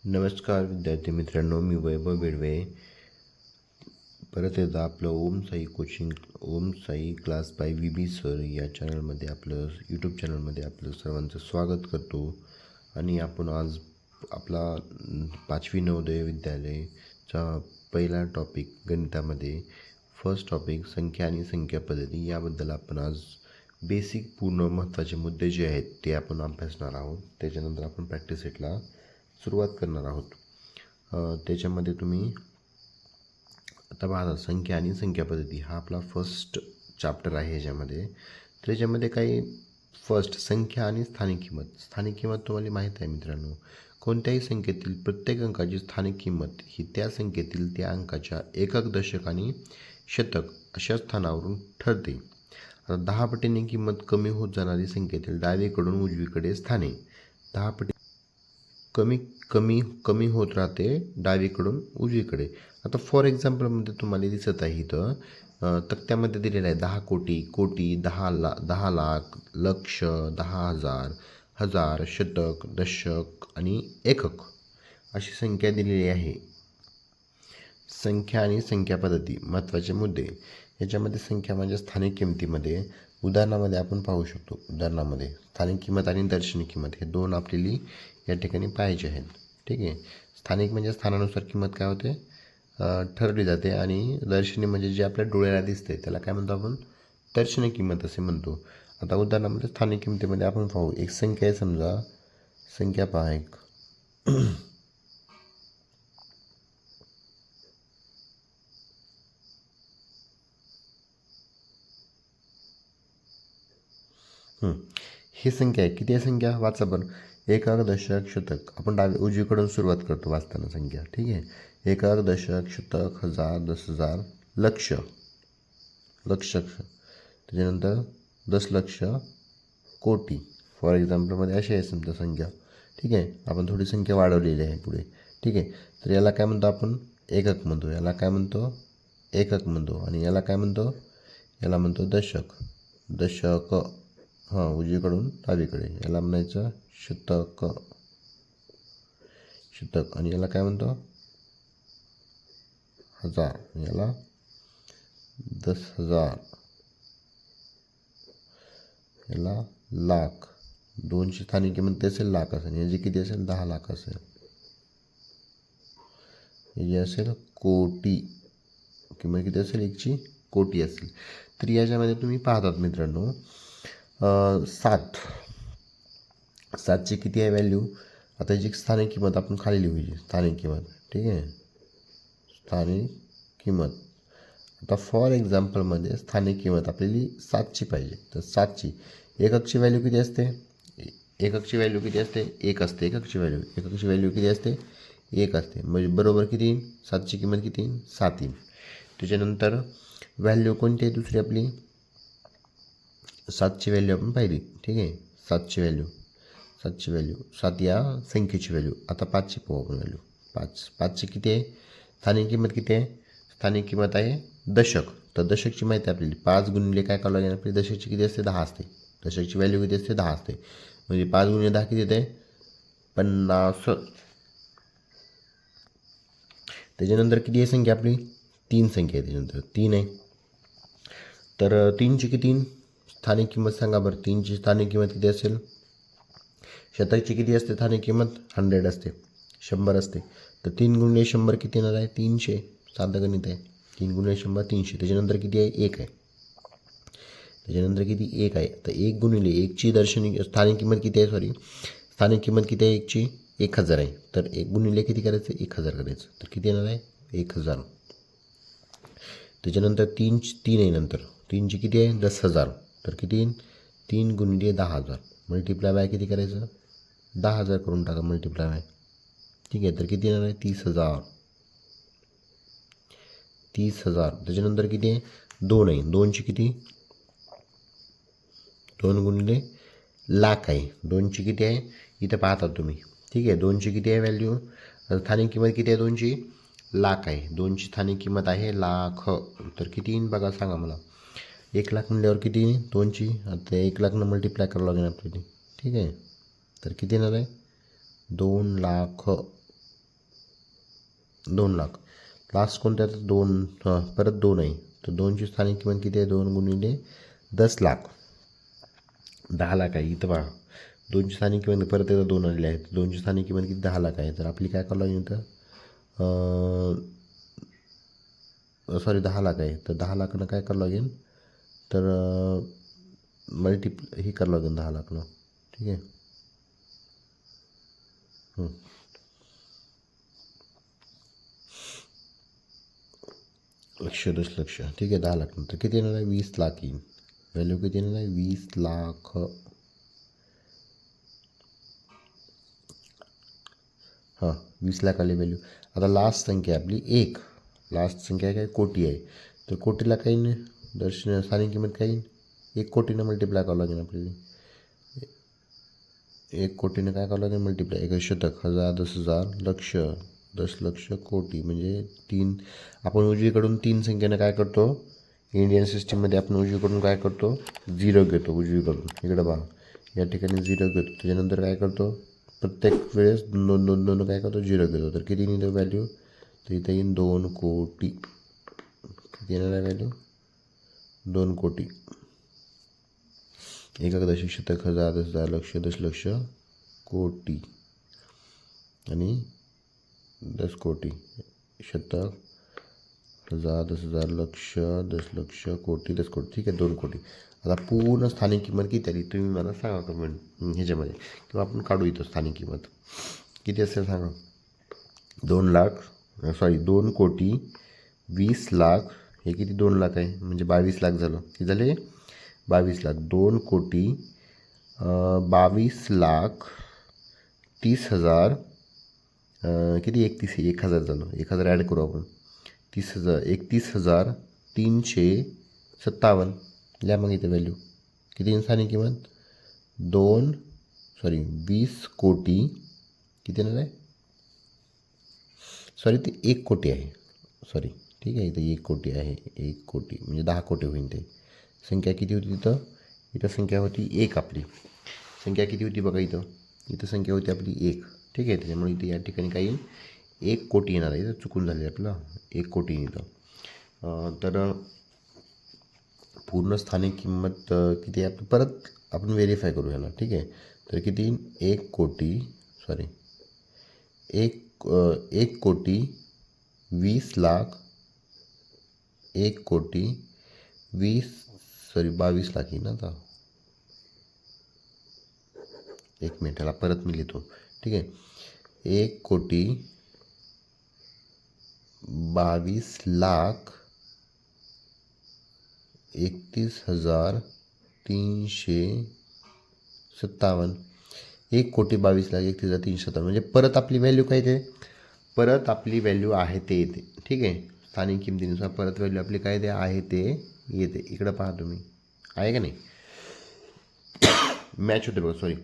नमस्कार विद्यार्थी मित्रांनो, मी वैभव बेडवे परत एकदा आपलं Om Sai coaching Om Sai class by VB sir या चॅनलमध्ये आपलं यूट्यूब चॅनलमध्ये आपलं सर्वांचं स्वागत करतो. आणि आपण आज आपला 5वी नवोदय विद्यालयचा पहिला टॉपिक गणितामध्ये फर्स्ट टॉपिक संख्या आणि संख्या पद्धती याबद्दल आपण आज बेसिक पूर्ण महत्त्वाचे मुद्दे जे आहेत ते आपण अभ्यासणार आहोत. त्याच्यानंतर आपण प्रॅक्टिस सेटला सुरुवात करणार आहोत. त्याच्यामध्ये तुम्ही आता बघा, संख्या आणि संख्या पद्धती हा आपला फर्स्ट चॅप्टर आहे ह्याच्यामध्ये. त्याच्यामध्ये काही फर्स्ट संख्या आणि स्थानिक किंमत. स्थानिक किंमत तुम्हाला माहीत आहे मित्रांनो, कोणत्याही संख्येतील प्रत्येक अंकाची स्थानिक किंमत ही त्या संख्येतील त्या अंकाच्या एकक, दशक आणि शतक अशा स्थानावरून ठरते. आता 10 पटीने किंमत कमी होत जाणारी संख्येतील डावीकडून उजवीकडे स्थाने 10 पटी कमी कमी कमी होत राहते डावीकडून उजवीकडे. आता फॉर एक्झाम्पलमध्ये तुम्हाला दिसत आहे इथं तक्त्यामध्ये दिलेलं आहे 10 कोटी, कोटी, 10 लाख, लक्ष, 10,000, हजार, शतक, दशक आणि एकक अशी संख्या दिलेली आहे. संख्या आणि संख्या पद्धती महत्त्वाचे मुद्दे. याच्यामध्ये संख्या म्हणजे स्थानिक किमतीमध्ये उदाहरणामध्ये आपण पाहू शकतो. उदाहरणामध्ये स्थानिक किंमत आणि दर्शनी किंमत हे दोन आपल्याला या ठिकाणी पाहिजे आहेत. ठीक आहे. स्थानिक म्हणजे स्थानानुसार किंमत काय होते ठरवली जाते, आणि दर्शनी म्हणजे जे आपल्या डोळ्याला दिसते त्याला काय म्हणतो आपण दर्शनी किंमत असे म्हणतो. आता उदाहरणामध्ये स्थानिक किमतीमध्ये आपण पाहू, एक संख्या आहे, समजा संख्या पहा एक ही संख्या आहे. किती आहे संख्या वाचा पण. एकक, दशक, शतक. आपण उजवीकडून सुरुवात करतो वाचताना संख्या. ठीक आहे. एकक, दशक, शतक, हजार, 10,000, लक्ष, लक्ष, त्याच्यानंतर 10,00,000, कोटी. फॉर एक्झाम्पलमध्ये अशी आहे समजा संख्या. ठीक आहे. आपण थोडी संख्या वाढवलेली आहे पुढे. ठीक आहे. तर याला काय म्हणतो आपण एकक म्हणतो, याला काय म्हणतो एकक म्हणतो, आणि याला काय म्हणतो याला म्हणतो दशक. दशक उजवीकडून डावीकडे याला म्हणायचं शतक. शतक. आणि याला काय म्हणतो हजार, याला 10,000, याला लाख. दोनची स्थानिक किंमत असेल लाख असेल, याची किती असेल 10 लाख असेल, याची असेल कोटी. किंमत किती असेल एकची कोटी असेल. तर याच्यामध्ये तुम्ही पाहतात मित्रांनो 7ची किती आहे व्हॅल्यू. आता याची स्थानिक किंमत आपण खाली लिहूची स्थानिक किंमत. ठीक आहे. स्थानिक किंमत. आता फॉर एक्झाम्पलमध्ये स्थानिक किंमत आपल्याला 7ची पाहिजे. तर 7ची एककची व्हॅल्यू किती असते, एककची व्हॅल्यू किती असते 1 असते. एककची व्हॅल्यू किती असते 1 असते. म्हणजे बरोबर किती 7ची किंमत किती 7 येईल. त्याच्यानंतर व्हॅल्यू कोणती आहे दुसरी आपली 7ची व्हॅल्यू आपण पाहिली. ठीक आहे. 7ची व्हॅल्यू 7 या संख्येची व्हॅल्यू. आता 5ची पाहू आपण व्हॅल्यू. 5ची किती आहे स्थानिक किंमत किती आहे, स्थानिक किंमत आहे दशक. तर दशकची माहिती आहे आपल्याला 5 गुणिले काय करावं लागेल आपली दशकची किती असते 10 असते. दशकची व्हॅल्यू किती असते 10 असते. म्हणजे 5 गुणिले 10 किती येते 50. त्याच्यानंतर किती आहे संख्या आपली 3 संख्या आहे. त्याच्यानंतर 3 आहे. तर 3ची किती स्थानिक किंमत सांगा बरं. 3ची स्थानिक किंमत किती असेल. शतकची किती असते स्थानिक किंमत 100 असते, 100 असते. तर 3 गुणिले 100 किती येणार आहे 300. साधं गणित आहे. 3 गुणिले 100 300. त्याच्यानंतर किती आहे 1 आहे. त्याच्यानंतर किती 1 आहे. तर 1 गुणिले 1ची दर्शनी स्थानिक किंमत किती आहे, स्थानिक किंमत किती आहे 1ची 1000 आहे. तर 1 गुणिले किती करायचं 1000 करायचं. तर किती येणार आहे 1000. त्याच्यानंतर 3 आहे. नंतर 3ची किती आहे 10,000. तर किती 3 गुणिले 10,000 मल्टिप्लाय बाय किती करायचं 10,000 करून टाका मल्टिप्लाय बाय. ठीक आहे. तर किती येणार आहे 30,000. त्याच्यानंतर किती आहे 2 आहे. 2ची किती 2 गुणिले लाख आहे. 2ची किती आहे इथं पाहता तुम्ही. ठीक आहे. 2ची किती आहे व्हॅल्यू स्थानिक किंमत किती आहे 2ची लाख आहे. 2ची स्थानिक किंमत आहे लाख. तर किती येईन बघा सांगा मला. 1 लाख म्हणल्यावर किती 2ची. आता 1 लाखनं मल्टिप्लाय करावं लागेल आपल्याला. ठीक आहे. तर किती येणार आहे 2 लाख. 2 लाख. लास्ट कोणत्या तर 2 परत 2 आहे. तर 2ची स्थानिक किंमत किती आहे? 2 गुणिले 10 लाख 10 लाख आहे. इथं पहा 2ची स्थानिक किंमत परत एकदा 2 आलेले आहेत. 2ची स्थानिक किंमत किती? 10 लाख आहे. तर आपली काय करावं लागेल इथं? सॉरी 10 लाख आहे. तर 10 लाखानं काय करावं लागेल? तर हे करावं लागेल 10 लाखनं. ठीक आहे. लक्ष दशलक्ष. ठीक आहे. 10 लाख नंतर किती येणार आहे? 20 लाख येईल. व्हॅल्यू किती येणार आहे? 20 लाख. हां 20 लाख आली व्हॅल्यू. आता लास्ट संख्या आपली 1. लास्ट संख्या काय? कोटी आहे. तर कोटीला काही नाही, स्थानिक किंमत काही 1 कोटीनं मल्टिप्लाय करावं लागेल आपल्याला. 1 कोटीनं काय करावं लागेल? मल्टिप्लाय. 1 शतक, हजार, 10,000, लक्ष, दशलक्ष, कोटी म्हणजे 3. आपण उजवीकडून 3 संख्येनं काय करतो? इंडियन सिस्टीममध्ये आपण उजवीकडून काय करतो? 0 घेतो उजवीकडून. इकडं पहा या ठिकाणी 0 घेतो. त्याच्यानंतर काय करतो? प्रत्येक वेळेस 2 काय करतो? 0 घेतो. तर किती निघतो व्हॅल्यू? तर इथे येईन 2 कोटी. किती येणार आहे व्हॅल्यू? 2 कोटी. 1 दशक, शतक, हजार, 10,000, लक्ष, दशलक्ष, कोटी आणि 10 कोटी. शतक, हजार, 10,000, लक्ष, दशलक्ष, कोटी, 10 कोटी. ठीक आहे. 2 कोटी. आता पूर्ण स्थानिक किंमत किती आली तुम्ही मला सांगा कमेंट ह्याच्यामध्ये, किंवा आपण काढू इथं स्थानिक किंमत किती असेल सांगा. 2 कोटी 20 लाख. हे किती? 2 लाख आहे म्हणजे 22 लाख झालं. किती झाले? 22 लाख. 2 कोटी 22 लाख 30,000 किती? 1,000 झालं. 1,000 ॲड करू आपण. 31,357. लिहा मग इथे व्हॅल्यू किती स्थानिक किंमत? 20 कोटी. किती येणार आहे? सॉरी ते 1 कोटी आहे. सॉरी. ठीक आहे. इथं 1 कोटी आहे. 1 कोटी म्हणजे 10 कोटी होईल. ते संख्या किती होती तिथं? इथं संख्या होती 1 आपली. संख्या किती होती बघा इथं संख्या होती आपली 1. ठीक आहे. त्याच्यामुळे इथे या ठिकाणी काही 1 कोटी येणार आहे. इथं चुकून झाले आपलं 1 कोटी इथं. तर पूर्ण स्थानिक किंमत किती आहे? परत आपण व्हेरीफाय करू ह्याला. ठीक आहे. तर किती? 1 कोटी 20 लाख 22 लाख येईल ना. आता 1 मिनिट ह्याला परत मी लिहितो. ठीक आहे. 1 कोटी 22 लाख 31,357. 1 कोटी 22 लाख 31,357 म्हणजे परत आपली व्हॅल्यू काय येते? परत आपली व्हॅल्यू आहे ते येते. ठीक आहे. स्थानिक किमतीनुसार परत व्हॅल्यू आपली काय ते आहे ते येते. इकडं पहा तुम्ही आहे का नाही? मॅच होते बघा. सॉरी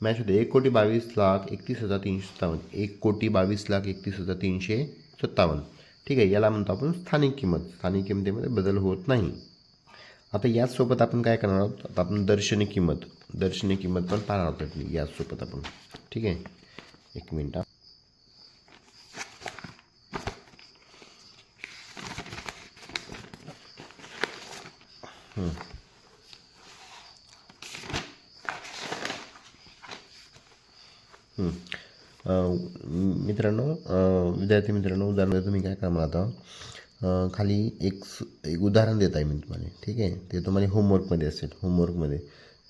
मॅच होते. 1 कोटी 22 लाख 31,357. 1 कोटी 22 लाख 31,357. ठीक आहे. याला म्हणतो आपण स्थानिक किंमत. स्थानिक किमतीमध्ये बदल होत नाही. आता याचसोबत आपण काय करणार आहोत? आता आपण दर्शनी किंमत पण पाहणार आहोत याचसोबत आपण. ठीक आहे. 1 मिनिट. विद्यार्थी मित्रांनो, उदाहरणार्थ तुम्ही काय करणार आता? खाली एक उदाहरण देत आहे मी तुम्हाला. ठीक आहे. ते तुम्हाला होमवर्कमध्ये असेल. होमवर्कमध्ये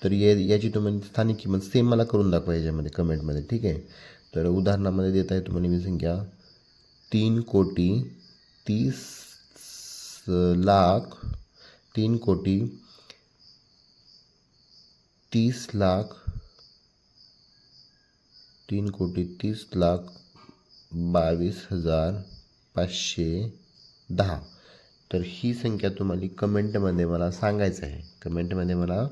तर याची तुम्हाला स्थानिक किंमत सेम मला करून दाखवा याच्यामध्ये कमेंटमध्ये. ठीक आहे. तर उदाहरणामध्ये देत आहे तुम्हाला मी संख्या 3 कोटी 30 लाख 3 कोटी 30 लाख 22,510. तर ही संख्या तुम्हाला कमेंटमध्ये मला सांगायचं आहे. कमेंटमध्ये मला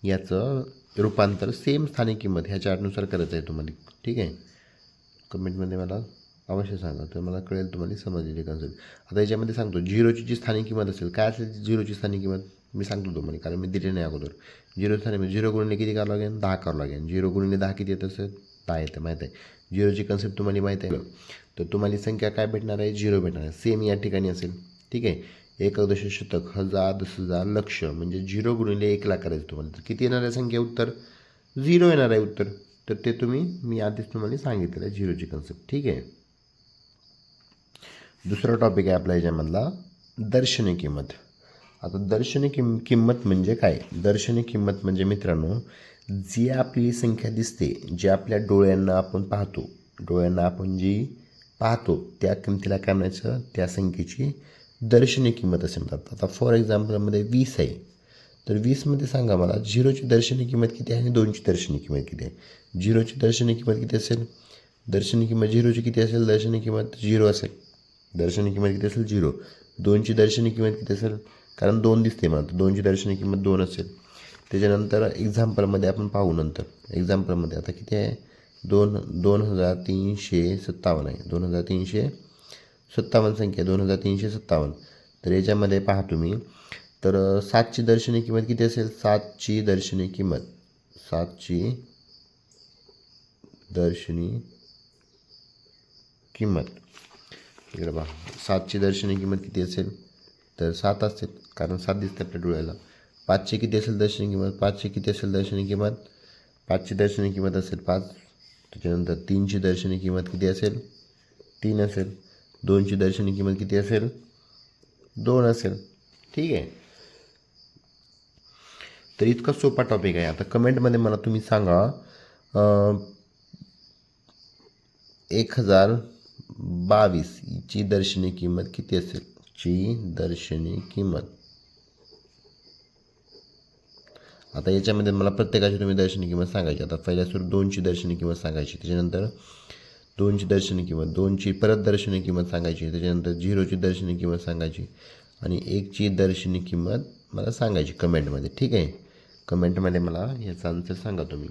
याचं रूपांतर सेम स्थानिक किंमत ह्या चार्टनुसार करायचं आहे तुम्हाला. ठीक आहे. कमेंटमध्ये मला अवश्य सांगा, तर मला कळेल तुम्हाला समजलेली कन्सेप्ट. आता याच्यामध्ये सांगतो झिरोची जी स्थानिक किंमत असेल. काय असेल झिरोची स्थानिक किंमत मी सांगतो तुम्हाला, कारण मी दिले नाही अगोदर. 0 गुणिले किती करावं लागेल? 10 करावं लागेल. 0 गुणिले 10 किती येत असेल? 10 येतं माहीत आहे. झिरोची कन्सेप्ट तुम्हाला माहीत आहे. तर तुम्हाला ही संख्या काय भेटणार आहे, 0 भेटणार आहे. सेम या ठिकाणी असेल. ठीक आहे. एकादश शतक, हजार, 10,000, लक्ष म्हणजे 0 गुणिले 1 लाख करायचं तुम्हाला. तर किती येणार आहे संख्या उत्तर? 0 येणार आहे उत्तर. तर ते मी आधीच तुम्हाला सांगितलेलं आहे झिरोची कन्सेप्ट. ठीक आहे. दुसरा टॉपिक आहे आपला याच्यामधला दर्शनी किंमत. आता दर्शनी किंमत म्हणजे काय? दर्शनी किंमत म्हणजे मित्रांनो, जी आपली संख्या दिसते, जी आपल्या डोळ्यांना आपण पाहतो, जी पाहतो त्या किमतीला काय म्हणायचं, त्या संख्येची दर्शनी किंमत असे म्हणतात. आता फॉर एक्झाम्पलमध्ये 20 आहे. तर 20मध्ये सांगा मला 0ची दर्शनी किंमत किती आहे आणि 2ची दर्शनी किंमत किती आहे? 0ची दर्शनी किंमत किती असेल? दर्शनी किंमत 0ची किती असेल? दर्शनी किंमत 0 असेल. दर्शनी किंमत किती असेल? 0. 2ची दर्शनी किंमत किती असेल? कारण 2 दिसते मला, तर 2ची दर्शनी किंमत 2 असेल. त्याच्यानंतर एक्झाम्पलमध्ये आपण पाहू नंतर. एक्झाम्पलमध्ये आता किती आहे? 2357 आहे. 2357 संख्या 2357. तर याच्यामध्ये पहा तुम्ही, तर 7ची दर्शनी किंमत किती असेल? 7ची दर्शनी किंमत इकडे पहा, 7ची दर्शनी किंमत किती असेल? तर 7 असेल, कारण 7 दिसते आपल्या डोळ्याला. 5ची किती असेल दर्शनी किंमत? 5ची किती असेल दर्शनी किंमत? 5ची दर्शनी किंमत असेल 5. त्याच्यानंतर 3ची दर्शनी किंमत किती असेल? 3 असेल. 2ची दर्शनी किंमत किती असेल? 2 असेल. ठीक आहे. तर इतका सोपा टॉपिक आहे. आता कमेंटमध्ये मला तुम्ही सांगा 1022 ची दर्शनी किंमत किती असेल? ची दर्शनी किंमत. आता याच्यामध्ये मला प्रत्येकाची तुम्ही दर्शनी किंमत सांगायची. आता पहिल्या सुरू 2ची दर्शनी किंमत सांगायची, त्याच्यानंतर 2ची दर्शनी किंमत, 2ची परत दर्शनी किंमत सांगायची, त्याच्यानंतर 0ची दर्शनी किंमत सांगायची आणि 1ची दर्शनी किंमत मला सांगायची कमेंटमध्ये. ठीक आहे. कमेंटमध्ये मला याचा आन्सर सांगा तुम्ही.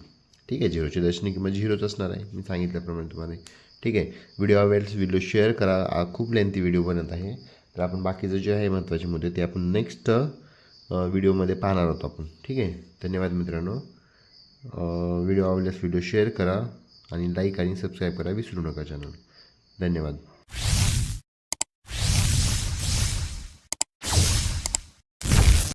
ठीक आहे. 0ची दर्शनी किंमत 0च असणार आहे, मी सांगितल्याप्रमाणे तुम्हाला. ठीक आहे. व्हिडिओ आवडेल व्हिडिओ शेअर करा. खूप लेंथी व्हिडिओ बनत आहे. तर आपण बाकीचं जे आहे महत्त्वाचे मुद्दे ते आपण नेक्स्ट व्हिडिओमध्ये पाहणार आहोत आपण. ठीक आहे. धन्यवाद मित्रांनो. व्हिडिओ आवडल्यास व्हिडिओ शेअर करा आणि लाईक आणि सबस्क्राईब करा विसरू नका चॅनल. धन्यवाद.